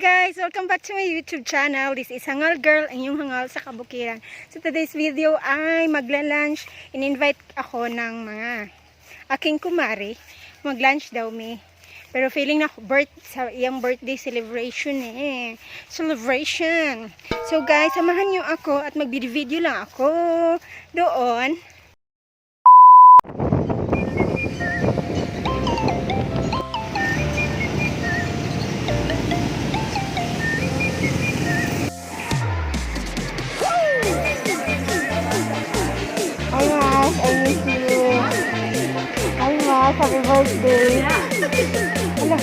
guys! Welcome back to my YouTube channel. This is Hangal Girl, ang inyong hangal sa kabukiran. So today's video ay magla-lunch. In-invite ako ng mga aking kumari. Mag-lunch daw me. Pero feeling na sa iyang birthday celebration eh. Celebration! So guys, samahan nyo ako at mag-video lang ako doon. Happy birthday. Ala,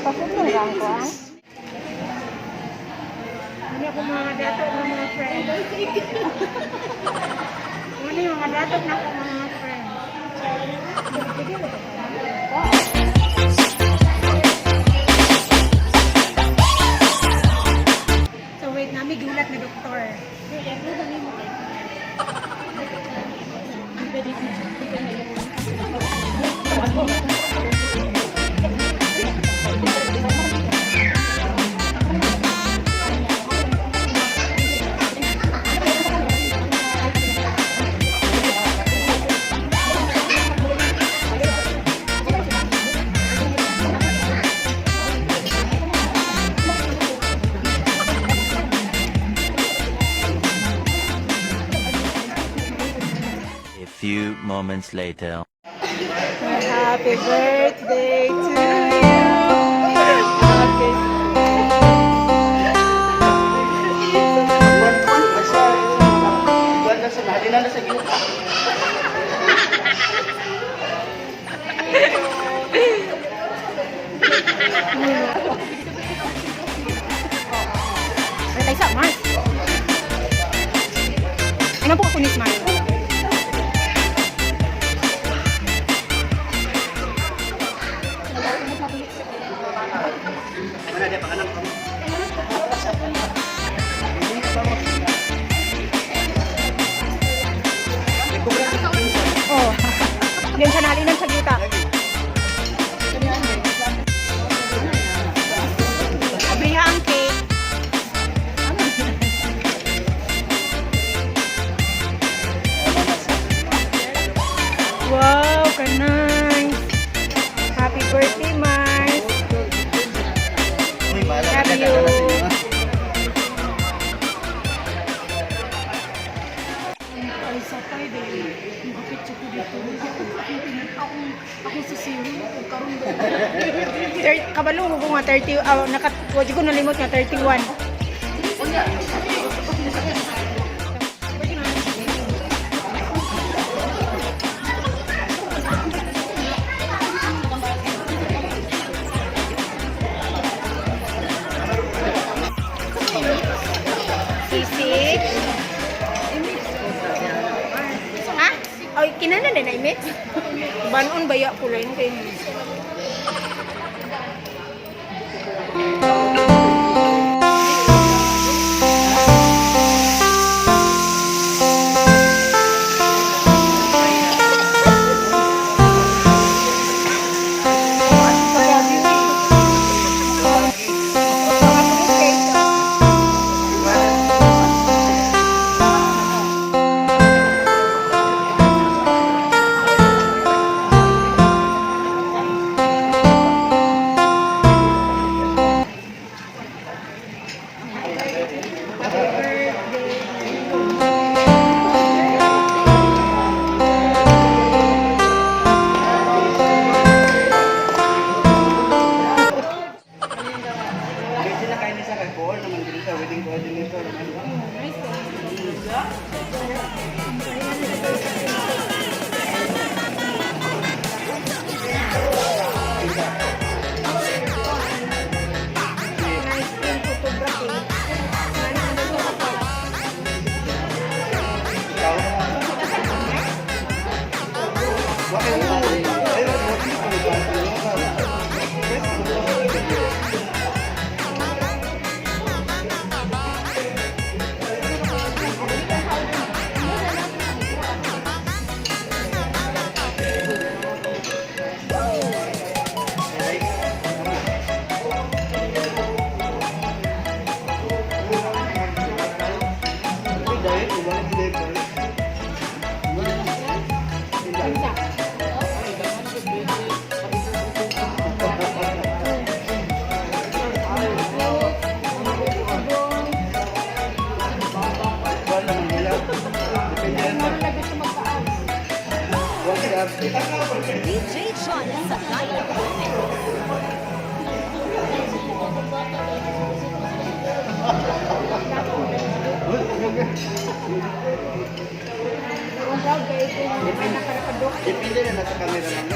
pasok na lang ko ah. Ano ako mga dato ng mga friends. Ano yung mga dato na ako mga friends. So wait, nami gulat na doktor. A few moments later. Happy birthday to you. Happy Aiza, Marz. Ano po ako ni Smile? Oh, diyan siya nalinan sa gita. Abriha ang cake. Wow, ka-nice. Happy birthday, Marz. Love you. Aiza tayo dahil bakit siya ko dito. Ako sa siri. Kabalo ko nga 30. Wadi ko nalimot nga 31. Sisig. Ha? Ay, kinana din ay mix. Banon baya ko lang kay. Depende na sa camera lang.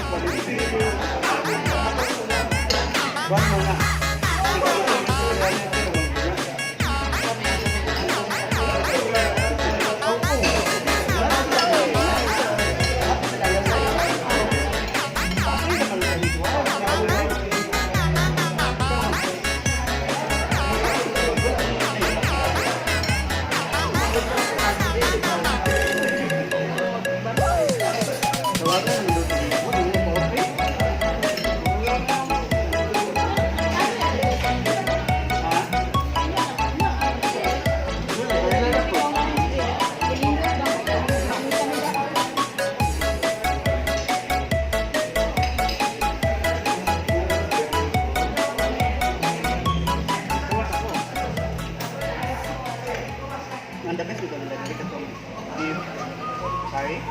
Buwan mo na. Ang dami sudah nalagay ka itong beef. Sorry?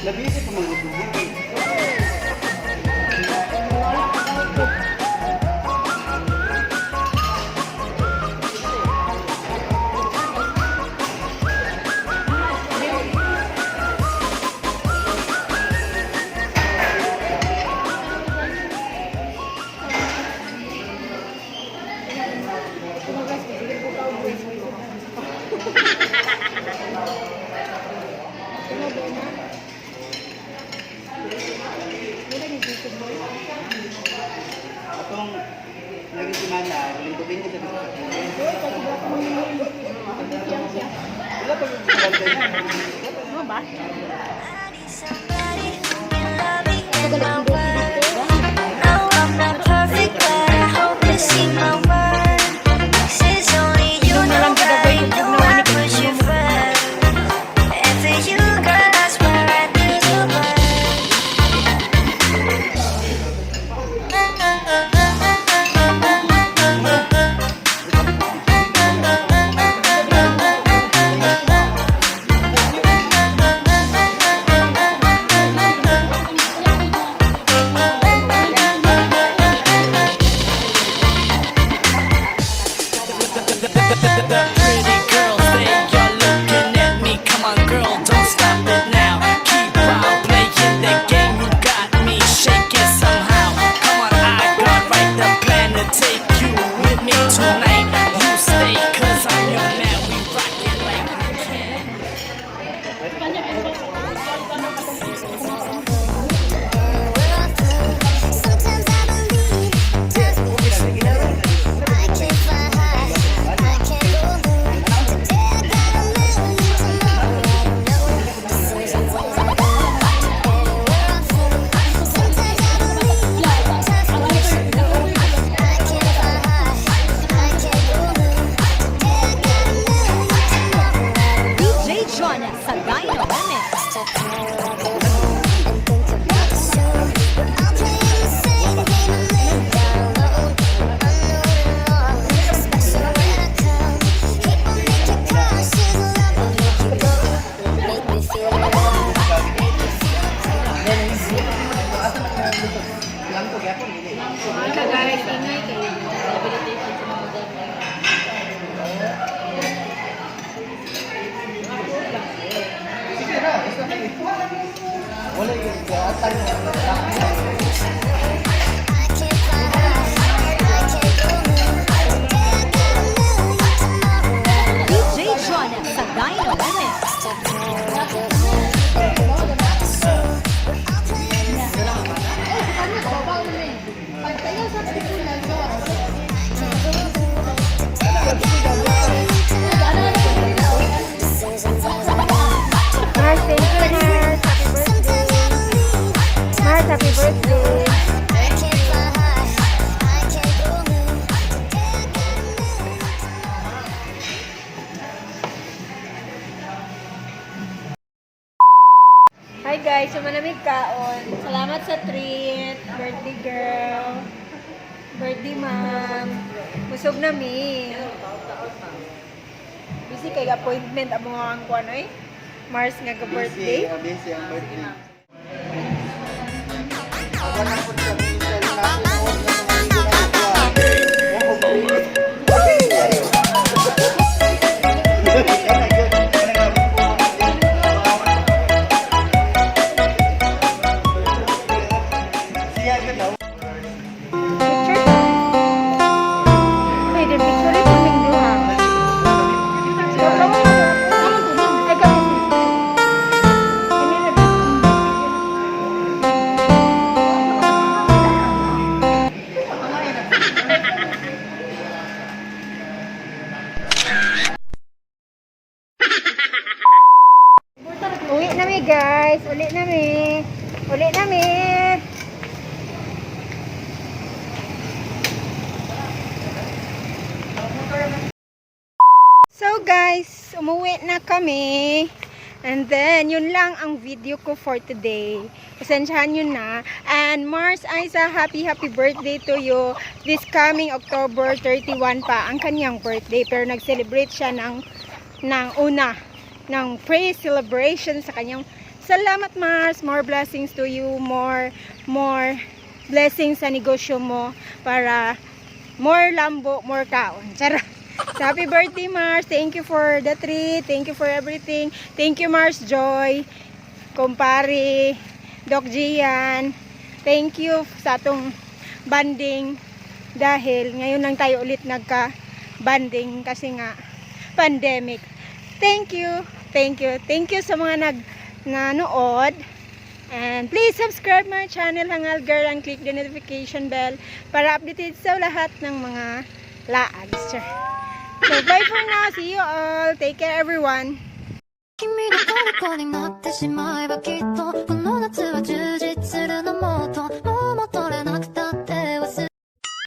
Labisi pa mga dugo. Atong naging simana, lingkupin ko sa mga wala pa yung ganda niya. Ano ba? Guys, ingay kayo. Wala yung atay DJ Jonas sa Dino Remix. Marz, thank you, Marz. Marz, happy birthday. Hi guys, sumanamig kaon. Salamat sa treat. Birthday girl. Birthday ma'am. Busog na mi. Busy kay appointment ang mga ang kuan oy. Marz nga ka birthday. Busy ang birthday. Ako na po sa minsan na ako na mga nami guys. Uli nami. Uli nami. So guys, umuwi na kami. And then, yun lang ang video ko for today. Pasensyahan nyo na. And Marz, Aiza, happy birthday to you. This coming October 31 pa ang kanyang birthday. Pero nag-celebrate siya ng pre-celebration sa kanyang. Salamat Marz, more blessings to you. More blessings sa negosyo mo. Para more lambo, more kaon. Charot. So, happy birthday, Marz. Thank you for the treat. Thank you for everything. Thank you, Marz Joy, Kumpare, Doc Gian. Thank you sa atong banding. Dahil ngayon lang tayo ulit nagka-banding kasi nga pandemic. Thank you. Thank you. Thank you sa mga nanood. And please subscribe my channel, Hangal Girl, and click the notification bell para updated sa lahat ng mga laads. So, bye for now. See you all. Take care, everyone. 君の虜になってしまえばきっ